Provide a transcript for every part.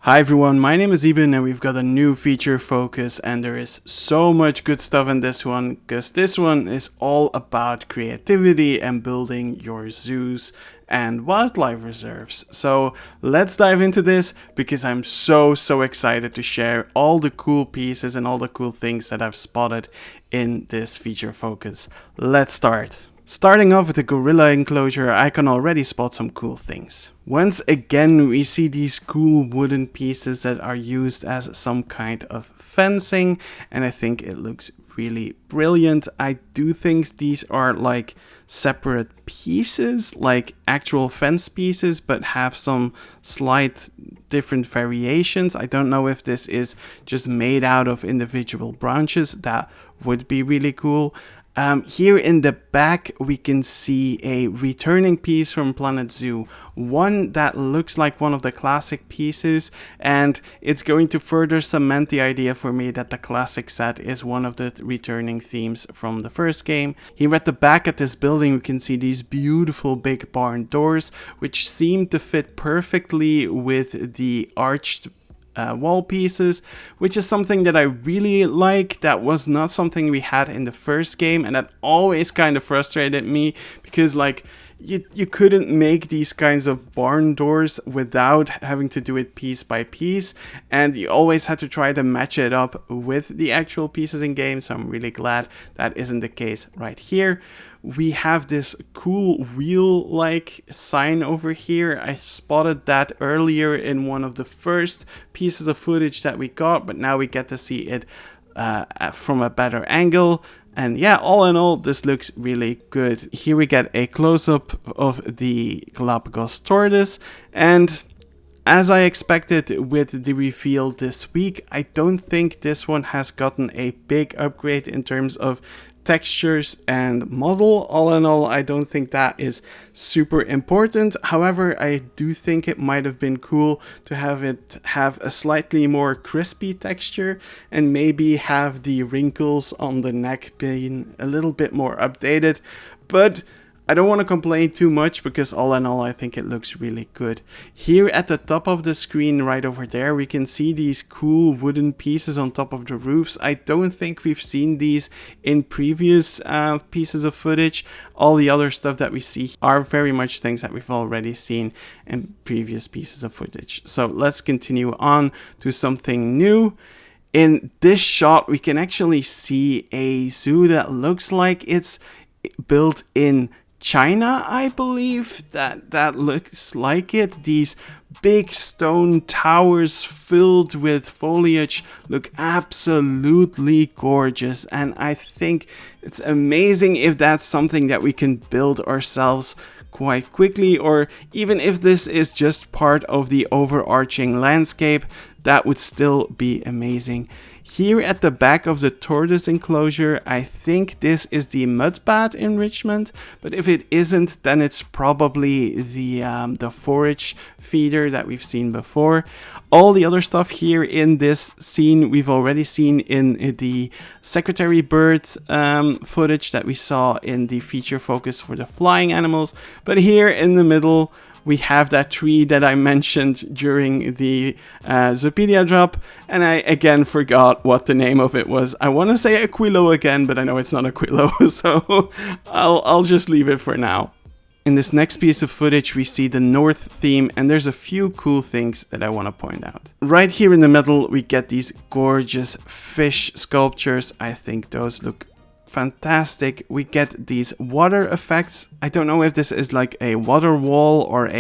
Hi everyone, my name is Iben and we've got a new feature focus, and there is so much good stuff in this one because this one is all about creativity and building your zoos and wildlife reserves. So let's dive into this because I'm so excited to share all the cool pieces and all the cool things that I've spotted in this feature focus. Let's start. Starting off with the gorilla enclosure, I can already spot some cool things. Once again, we see these cool wooden pieces that are used as some kind of fencing, and I think it looks really brilliant. I do think these are like separate pieces, like actual fence pieces, but have some slight different variations. I don't know if this is just made out of individual branches. That would be really cool. Here in the back we can see a returning piece from Planet Zoo, one that looks like one of the classic pieces, and it's going to further cement the idea for me that the classic set is one of the returning themes from the first game. Here at the back at this building we can see these beautiful big barn doors which seem to fit perfectly with the arched wall pieces, which is something that I really like. That was not something we had in the first game, and that always kind of frustrated me because like you couldn't make these kinds of barn doors without having to do it piece by piece, and you always had to try to match it up with the actual pieces in game. So I'm really glad that isn't the case right here. We have this cool wheel-like sign over here. I spotted that earlier in one of the first pieces of footage that we got, but now we get to see it from a better angle. And yeah, all in all, this looks really good. Here we get a close-up of the Galapagos tortoise, and as I expected with the reveal this week, I don't think this one has gotten a big upgrade in terms of textures and model. All in all, I don't think that is super important. However, I do think it might have been cool to have it have a slightly more crispy texture and maybe have the wrinkles on the neck being a little bit more updated. But I don't want to complain too much because all in all I think it looks really good. Here at the top of the screen right over there we can see these cool wooden pieces on top of the roofs. I don't think we've seen these in previous pieces of footage. All the other stuff that we see are very much things that we've already seen in previous pieces of footage. So let's continue on to something new. In this shot we can actually see a zoo that looks like it's built in China, I believe. That looks like it. These big stone towers filled with foliage look absolutely gorgeous, and I think it's amazing if that's something that we can build ourselves quite quickly, or even if this is just part of the overarching landscape, that would still be amazing. Here at the back of the tortoise enclosure, I think this is the mudbat enrichment, but if it isn't, then it's probably the forage feeder that we've seen before. All the other stuff here in this scene we've already seen in the secretary bird footage that we saw in the feature focus for the flying animals, but here in the middle we have that tree that I mentioned during the Zopedia drop, and I again forgot what the name of it was. I want to say Aquilo again, but I know it's not Aquilo, so I'll just leave it for now. In this next piece of footage we see the north theme, and there's a few cool things that I want to point out. Right here in the middle we get these gorgeous fish sculptures. I think those look fantastic. We get these water effects. I don't know if this is like a water wall or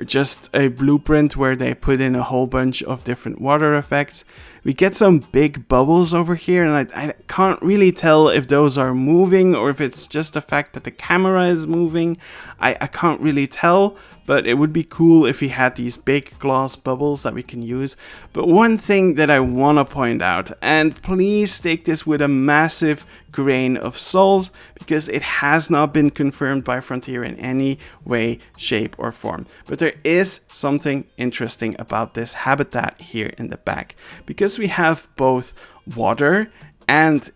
just a blueprint where they put in a whole bunch of different water effects. We get some big bubbles over here, and I can't really tell if those are moving or if it's just the fact that the camera is moving. I can't really tell, but it would be cool if we had these big glass bubbles that we can use. But one thing that I want to point out, and please take this with a massive grain of salt, because it has not been confirmed by Frontier in any way, shape or form, but there is something interesting about this habitat here in the back, because we have both water and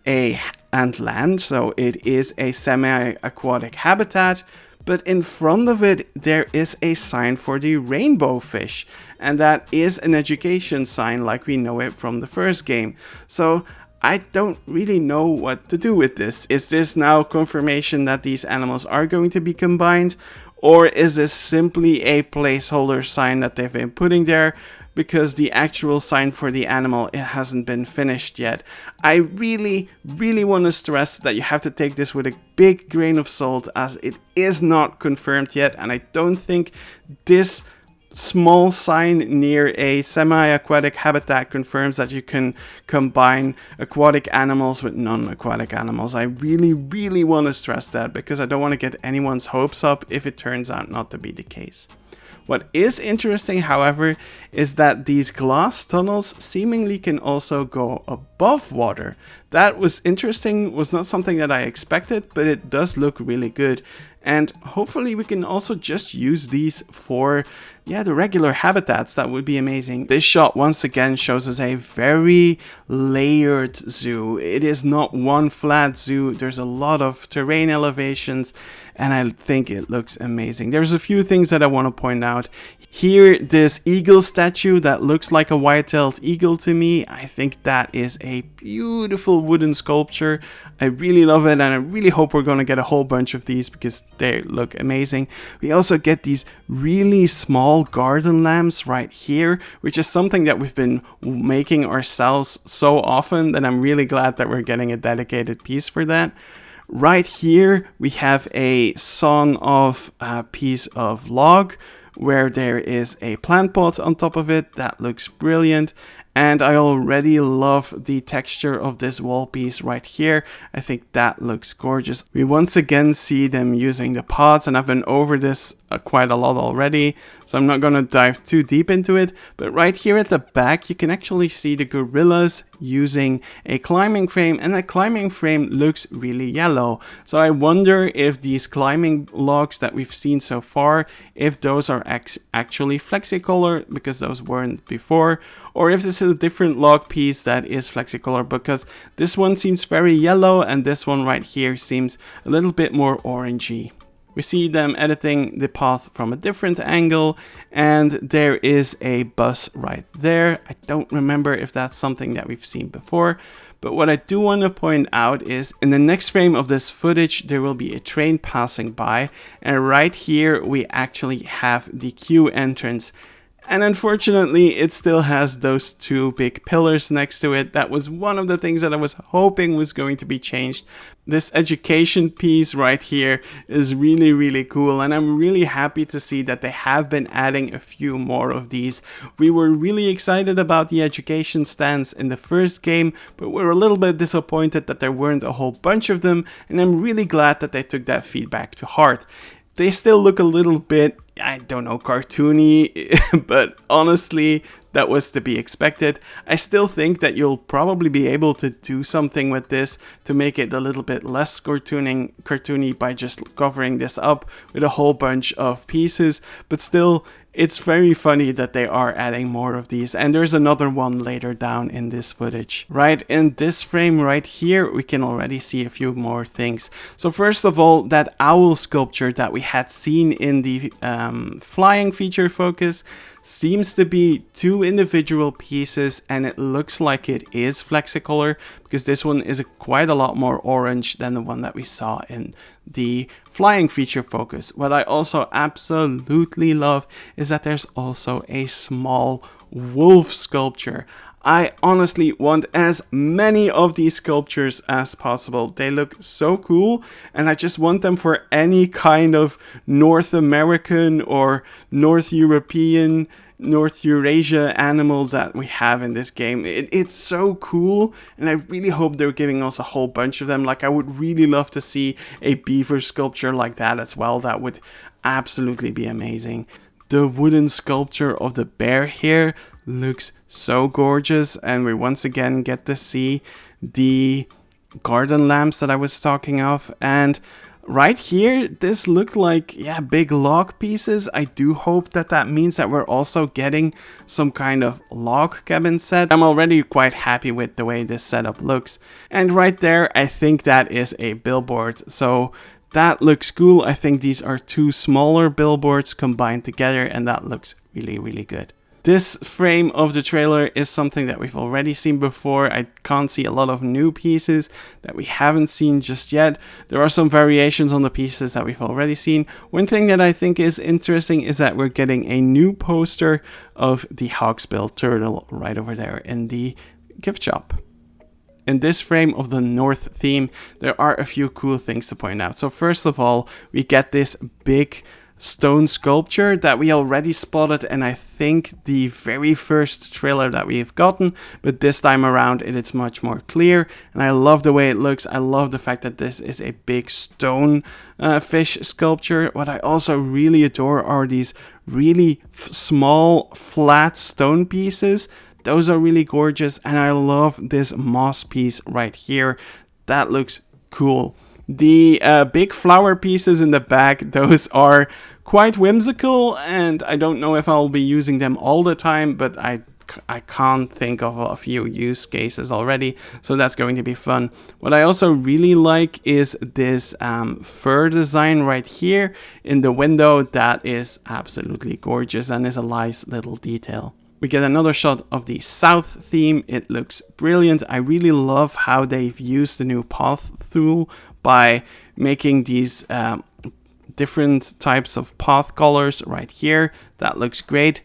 land, so it is a semi-aquatic habitat, but in front of it there is a sign for the rainbow fish, and that is an education sign like we know it from the first game. So I don't really know what to do with this. Is this now confirmation that these animals are going to be combined? Or is this simply a placeholder sign that they've been putting there because the actual sign for the animal, it hasn't been finished yet? I really want to stress that you have to take this with a big grain of salt, as it is not confirmed yet, and I don't think this small sign near a semi-aquatic habitat confirms that you can combine aquatic animals with non-aquatic animals. I really want to stress that, because I don't want to get anyone's hopes up if it turns out not to be the case. What is interesting, however, is that these glass tunnels seemingly can also go above water. That was interesting, was not something that I expected, but it does look really good. And hopefully we can also just use these for, the regular habitats. That would be amazing. This shot once again shows us a very layered zoo. It is not one flat zoo. There's a lot of terrain elevations, and I think it looks amazing. There's a few things that I want to point out. Here, this eagle statue that looks like a white-tailed eagle to me. I think that is a beautiful wooden sculpture. I really love it, and I really hope we're going to get a whole bunch of these because they look amazing. We also get these really small garden lamps right here, which is something that we've been making ourselves so often that I'm really glad that we're getting a dedicated piece for that. Right here, we have a sawn off piece of log where there is a plant pot on top of it. That looks brilliant. And I already love the texture of this wall piece right here. I think that looks gorgeous. We once again see them using the pots, and I've been over this quite a lot already, so I'm not going to dive too deep into it. But right here at the back, you can actually see the gorillas using a climbing frame, and that climbing frame looks really yellow. So I wonder if these climbing logs that we've seen so far, if those are actually flexicolor, because those weren't before, or if this is a different log piece that is flexicolor, because this one seems very yellow and this one right here seems a little bit more orangey. We see them editing the path from a different angle, and there is a bus right there. I don't remember if that's something that we've seen before, but what I do want to point out is in the next frame of this footage, there will be a train passing by, and right here we actually have the queue entrance. And unfortunately, it still has those two big pillars next to it. That was one of the things that I was hoping was going to be changed. This education piece right here is really cool, and I'm really happy to see that they have been adding a few more of these. We were really excited about the education stands in the first game, but we're a little bit disappointed that there weren't a whole bunch of them, and I'm really glad that they took that feedback to heart. They still look a little bit, I don't know, cartoony, but honestly, that was to be expected. I still think that you'll probably be able to do something with this to make it a little bit less cartoony by just covering this up with a whole bunch of pieces, but still, it's very funny that they are adding more of these, and there's another one later down in this footage. Right in this frame right here, we can already see a few more things. So first of all, that owl sculpture that we had seen in the flying feature focus seems to be two individual pieces, and it looks like it is flexicolor because this one is quite a lot more orange than the one that we saw in the flying feature focus. What I also absolutely love is that there's also a small wolf sculpture. I honestly want as many of these sculptures as possible. They look so cool, and I just want them for any kind of North American or North European, North Eurasia animal that we have in this game. It's so cool, and I really hope they're giving us a whole bunch of them. Like, I would really love to see a beaver sculpture like that as well. That would absolutely be amazing. The wooden sculpture of the bear here looks so gorgeous, and we once again get to see the garden lamps that I was talking of. And right here, this looked like, big log pieces. I do hope that that means that we're also getting some kind of log cabin set. I'm already quite happy with the way this setup looks. And right there, I think that is a billboard. So That looks cool. I think these are two smaller billboards combined together, and that looks really, really good. This frame of the trailer is something that we've already seen before. I can't see a lot of new pieces that we haven't seen just yet. There are some variations on the pieces that we've already seen. One thing that I think is interesting is that we're getting a new poster of the hawksbill turtle right over there in the gift shop. In this frame of the North theme, there are a few cool things to point out. So first of all, we get this big stone sculpture that we already spotted and I think the very first trailer that we've gotten, but this time around it's much more clear, and I love the way it looks. I love the fact that this is a big stone fish sculpture. What I also really adore are these really small flat stone pieces. Those are really gorgeous, and I love this moss piece right here. That looks cool. The big flower pieces in the back, those are quite whimsical, and I don't know if I'll be using them all the time, but I can't think of a few use cases already, so that's going to be fun. What I also really like is this fur design right here in the window. That is absolutely gorgeous and is a nice little detail. We get another shot of the South theme. It looks brilliant. I really love how they've used the new path tool by making these different types of path colors right here. That looks great.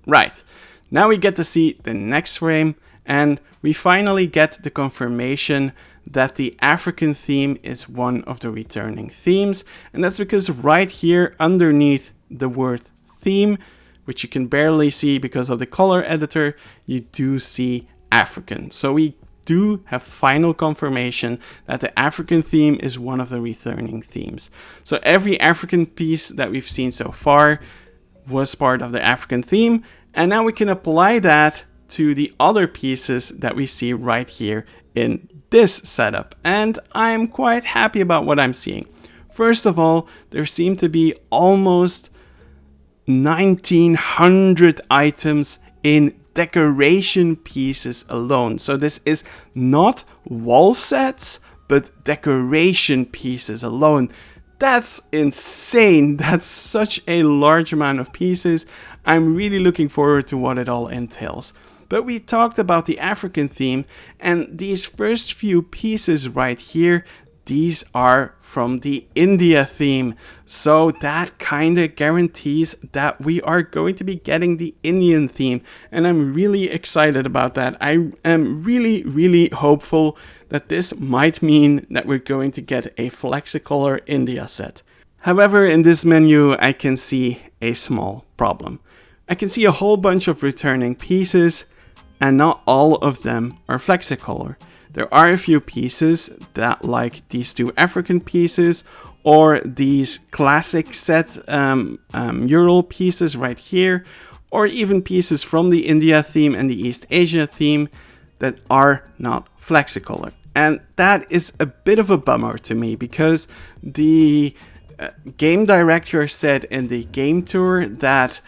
Right, now we get to see the next frame, and we finally get the confirmation that the African theme is one of the returning themes, and that's because right here underneath the word theme, which you can barely see because of the color editor, you do see African. So we do have final confirmation that the African theme is one of the returning themes. So every African piece that we've seen so far was part of the African theme, and now we can apply that to the other pieces that we see right here in this setup, and I'm quite happy about what I'm seeing. First of all, there seem to be almost 1900 items in decoration pieces alone. So this is not wall sets, but decoration pieces alone. That's insane. That's such a large amount of pieces. I'm really looking forward to what it all entails. But we talked about the African theme, and these first few pieces right here, these are from the India theme. So that kind of guarantees that we are going to be getting the Indian theme. And I'm really excited about that. I am really, really hopeful that this might mean that we're going to get a Flexicolor India set. However, in this menu, I can see a small problem. I can see a whole bunch of returning pieces, and not all of them are Flexicolor. There are a few pieces that, like these two African pieces, or these classic set Ural pieces right here, or even pieces from the India theme and the East Asia theme that are not Flexicolor. And that is a bit of a bummer to me, because the game director said in the game tour that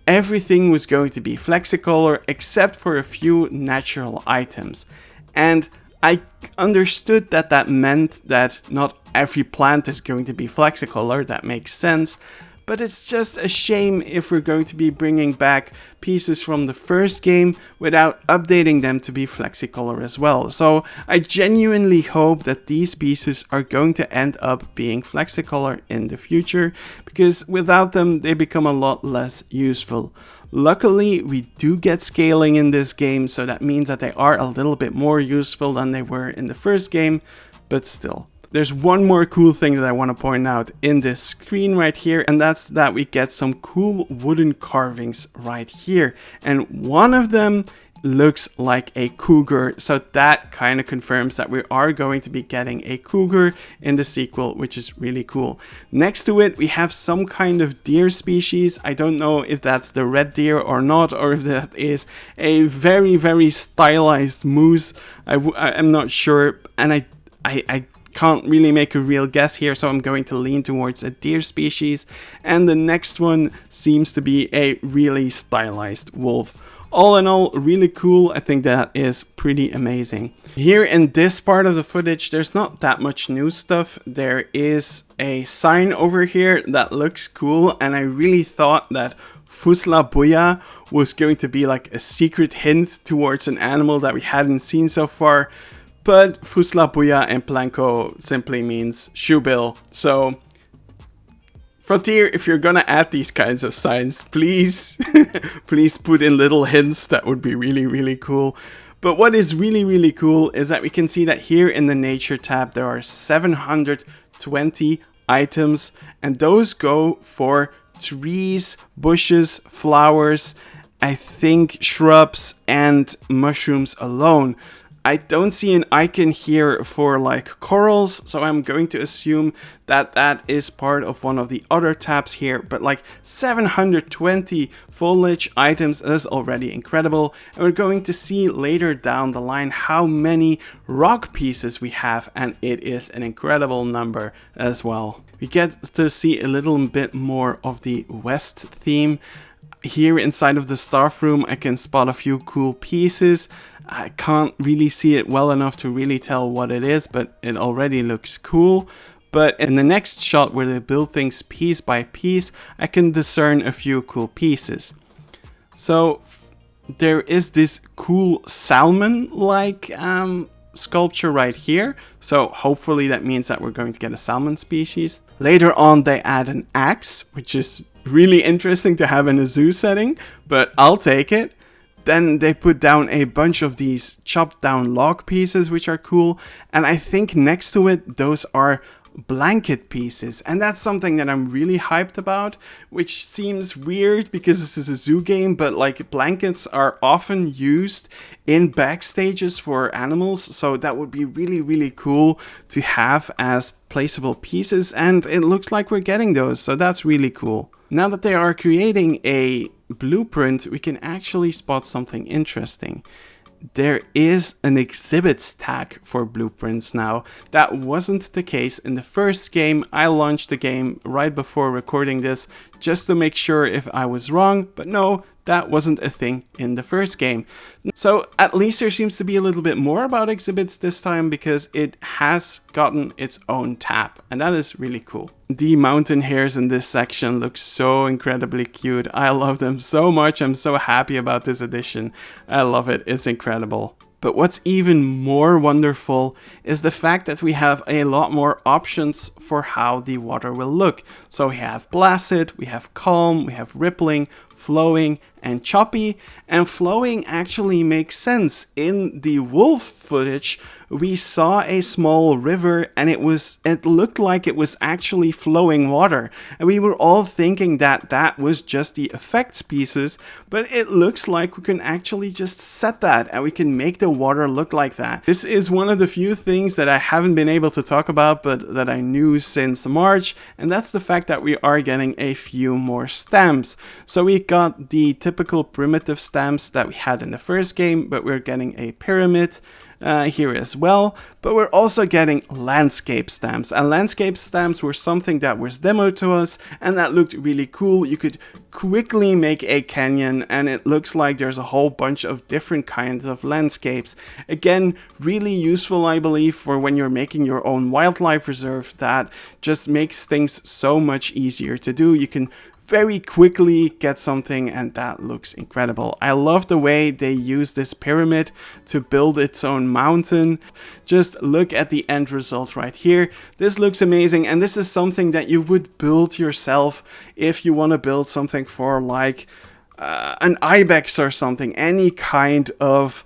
everything was going to be Flexicolor except for a few natural items. And I understood that that meant that not every plant is going to be Flexicolor. That makes sense. But it's just a shame if we're going to be bringing back pieces from the first game without updating them to be Flexicolor as well. So I genuinely hope that these pieces are going to end up being Flexicolor in the future, because without them they become a lot less useful. Luckily, we do get scaling in this game, so that means that they are a little bit more useful than they were in the first game, but still. There's one more cool thing that I want to point out in this screen right here, and that's that we get some cool wooden carvings right here. And one of them looks like a cougar, so that kind of confirms that we are going to be getting a cougar in the sequel, which is really cool. Next to it, we have some kind of deer species. I don't know if that's the red deer or not, or if that is a very, very stylized moose. I'm not sure, and I can't really make a real guess here, so I'm going to lean towards a deer species. And the next one seems to be a really stylized wolf. all in all, really cool. I think that is pretty amazing. Here in this part of the footage, there's not that much new stuff. There is a sign over here that looks cool, and I really thought that Fusla Buya was going to be like a secret hint towards an animal that we hadn't seen so far. But Fusla Buya in Planko simply means shoebill. So Frontier, if you're gonna add these kinds of signs, please, please put in little hints. That would be really, really cool. But what is really, really cool is that we can see that here in the nature tab, there are 720 items, and those go for trees, bushes, flowers, I think shrubs and mushrooms alone. I don't see an icon here for like corals, so I'm going to assume that that is part of one of the other tabs here, but like 720 foliage items is already incredible, and we're going to see later down the line how many rock pieces we have, and it is an incredible number as well. We get to see a little bit more of the West theme. Here inside of the staff room, I can spot a few cool pieces. I can't really see it well enough to really tell what it is, but it already looks cool. But in the next shot where they build things piece by piece, I can discern a few cool pieces. So there is this cool salmon-like sculpture right here. So hopefully that means that we're going to get a salmon species. Later on they add an axe, which is really interesting to have in a zoo setting, but I'll take it. Then they put down a bunch of these chopped down log pieces, which are cool. And I think next to it, those are blanket pieces. And that's something that I'm really hyped about, which seems weird because this is a zoo game, but like blankets are often used in backstages for animals. So that would be really, really cool to have as placeable pieces. And it looks like we're getting those. So that's really cool. Now that they are creating a blueprint, we can actually spot something interesting. There is an exhibits tag for blueprints now. That wasn't the case in the first game. I launched the game right before recording this just to make sure if I was wrong, but no, that wasn't a thing in the first game. So at least there seems to be a little bit more about exhibits this time, because it has gotten its own tab, and that is really cool. The mountain hares in this section look so incredibly cute. I love them so much. I'm so happy about this edition. I love it. It's incredible. But what's even more wonderful is the fact that we have a lot more options for how the water will look. So we have placid, we have calm, we have rippling, flowing, and choppy. And flowing actually makes sense. In the wolf footage, we saw a small river, and it looked like it was actually flowing water. And we were all thinking that that was just the effects pieces, but it looks like we can actually just set that and we can make the water look like that. This is one of the few things that I haven't been able to talk about, but that I knew since March, and that's the fact that we are getting a few more stamps. So we got the typical primitive stamps that we had in the first game, but we're getting a pyramid here as well, but we're also getting landscape stamps, and landscape stamps were something that was demoed to us, and that looked really cool. You could quickly make a canyon, and it looks like there's a whole bunch of different kinds of landscapes. Again, really useful, I believe, for when you're making your own wildlife reserve. That just makes things so much easier to do. You can very quickly get something, and that looks incredible. I love the way they use this pyramid to build its own mountain. Just look at the end result right here. This looks amazing, and this is something that you would build yourself if you want to build something for like an ibex or something, any kind of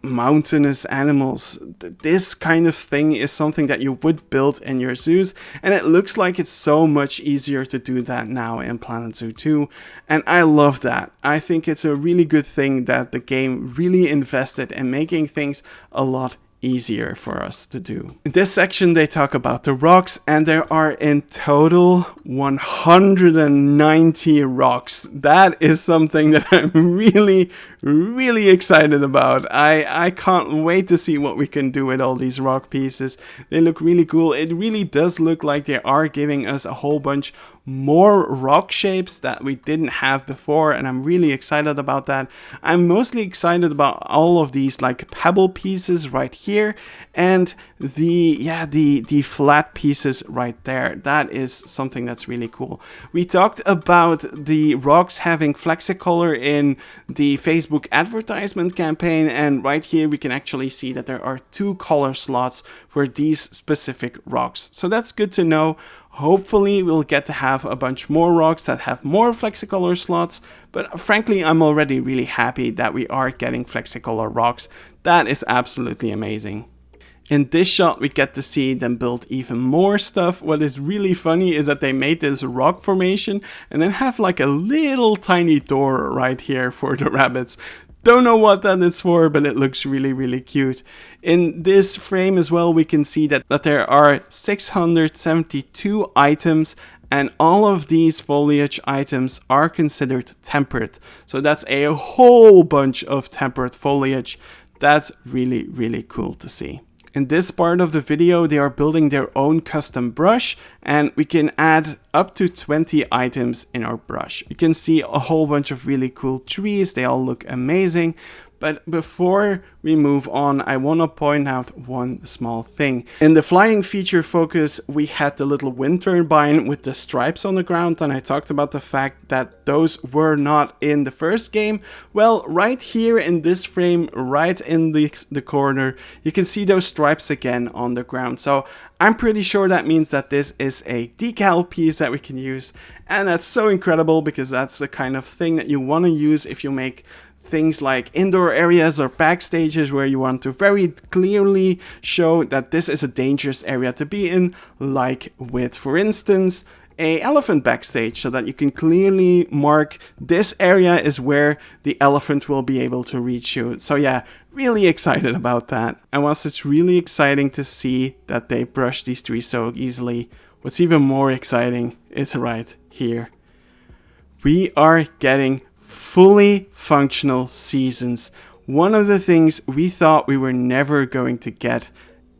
mountainous animals. This kind of thing is something that you would build in your zoos, and it looks like it's so much easier to do that now in Planet Zoo 2, and I love that. I think it's a really good thing that the game really invested in making things a lot easier for us to do. In this section they talk about the rocks, and there are in total 190 rocks. That is something that I'm really really excited about. I can't wait to see what we can do with all these rock pieces. They look really cool. It really does look like they are giving us a whole bunch more rock shapes that we didn't have before, and I'm really excited about that. I'm mostly excited about all of these like pebble pieces right here and the flat pieces right there. That is something that's really cool. We talked about the rocks having flexicolor in the Facebook advertisement campaign, and right here we can actually see that there are 2 color slots for these specific rocks. So that's good to know. Hopefully we'll get to have a bunch more rocks that have more flexicolor slots, but frankly I'm already really happy that we are getting flexicolor rocks. That is absolutely amazing. In this shot we get to see them build even more stuff. What is really funny is that they made this rock formation and then have like a little tiny door right here for the rabbits. Don't know what that is for, but it looks really cute. In this frame as well, we can see that there are 672 items, and all of these foliage items are considered tempered. So that's a whole bunch of tempered foliage. That's really cool to see. In this part of the video, they are building their own custom brush, and we can add up to 20 items in our brush. You can see a whole bunch of really cool trees. They all look amazing. But before we move on, I want to point out one small thing. In the flying feature focus, we had the little wind turbine with the stripes on the ground, and I talked about the fact that those were not in the first game. Well, right here in this frame, right in the corner, you can see those stripes again on the ground. So I'm pretty sure that means that this is a decal piece that we can use, and that's so incredible because that's the kind of thing that you want to use if you make things like indoor areas or backstages where you want to very clearly show that this is a dangerous area to be in, like with, for instance, a elephant backstage, so that you can clearly mark this area is where the elephant will be able to reach you. So yeah, really excited about that. And whilst it's really exciting to see that they brush these trees so easily, what's even more exciting is right here. We are getting fully functional seasons. One of the things we thought we were never going to get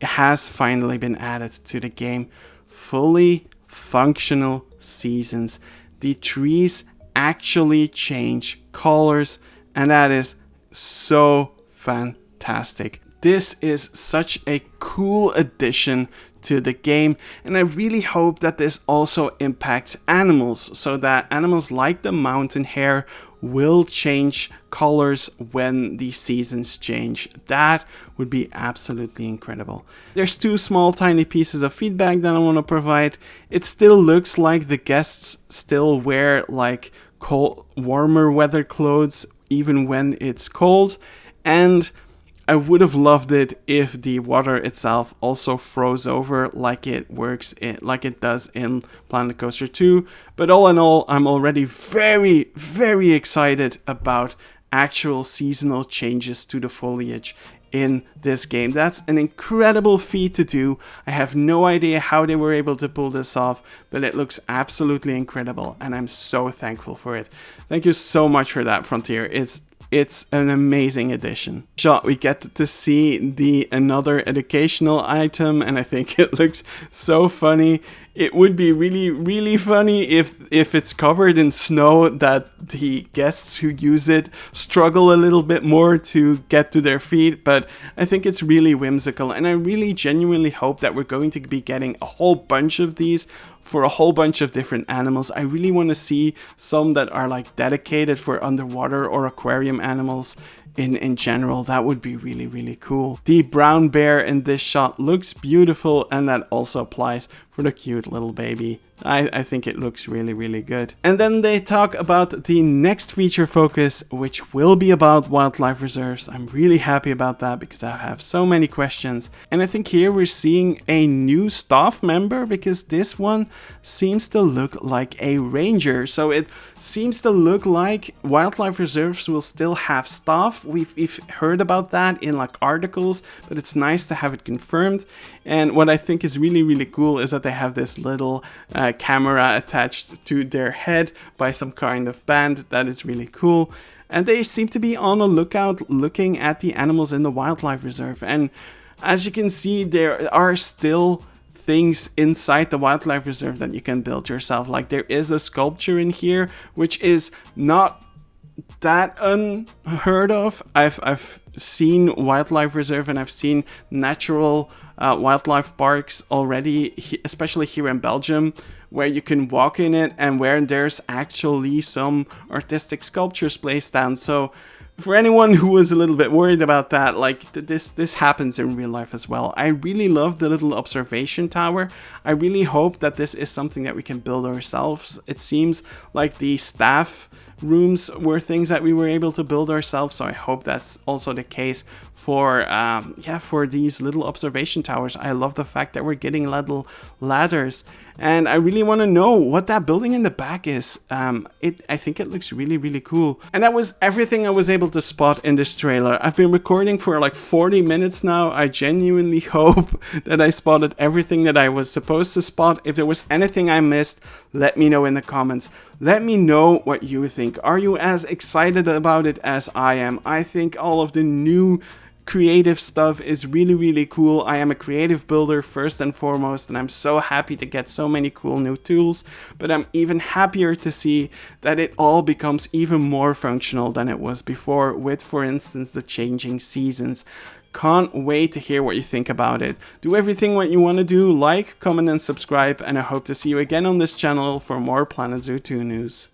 has finally been added to the game. Fully functional seasons. The trees actually change colors, and that is so fantastic. This is such a cool addition to the game, and I really hope that this also impacts animals, so that animals like the mountain hare will change colors when the seasons change. That would be absolutely incredible. There's 2 small tiny pieces of feedback that I want to provide. It still looks like the guests still wear like cold, warmer weather clothes even when it's cold, and I would have loved it if the water itself also froze over like it does in Planet Coaster 2. But all in all, I'm already very excited about actual seasonal changes to the foliage in this game. That's an incredible feat to do. I have no idea how they were able to pull this off, but it looks absolutely incredible, and I'm so thankful for it. Thank you so much for that, Frontier. It's an amazing addition. Shot, we get to see another educational item, and I think it looks so funny. It would be really funny if it's covered in snow, that the guests who use it struggle a little bit more to get to their feet, but I think it's really whimsical, and I really genuinely hope that we're going to be getting a whole bunch of these for a whole bunch of different animals. I really want to see some that are like dedicated for underwater or aquarium animals in general. That would be really cool. The brown bear in this shot looks beautiful, and that also applies for the cute little baby. I think it looks really good. And then they talk about the next feature focus, which will be about wildlife reserves. I'm really happy about that because I have so many questions. And I think here we're seeing a new staff member, because this one seems to look like a ranger. So it seems to look like wildlife reserves will still have staff. We've heard about that in like articles, but it's nice to have it confirmed. And what I think is really cool is that they have this little camera attached to their head by some kind of band. That is really cool. and they seem to be on a lookout looking at the animals in the wildlife reserve. And as you can see, there are still things inside the wildlife reserve that you can build yourself. Like there is a sculpture in here, which is not that unheard of. I've seen wildlife reserve and I've seen natural wildlife parks already, especially here in Belgium, where you can walk in it and where there's actually some artistic sculptures placed down. So for anyone who was a little bit worried about that, like this happens in real life as well. I really love the little observation tower. I really hope that this is something that we can build ourselves. It seems like the staff rooms were things that we were able to build ourselves, so I hope that's also the case for for these little observation towers. I love the fact that we're getting little ladders, and I really want to know what that building in the back is. I think it looks really, really cool. And that was everything I was able to spot in this trailer. I've been recording for like 40 minutes now. I genuinely hope that I spotted everything that I was supposed to spot. If there was anything I missed, let me know in the comments. Let me know what you think. Are you as excited about it as I am? I think all of the new creative stuff is really, really cool. I am a creative builder first and foremost, and I'm so happy to get so many cool new tools, but I'm even happier to see that it all becomes even more functional than it was before with, for instance, the changing seasons. Can't wait to hear what you think about it. Do everything what you want to do, like, comment and subscribe, and I hope to see you again on this channel for more Planet Zoo 2 news.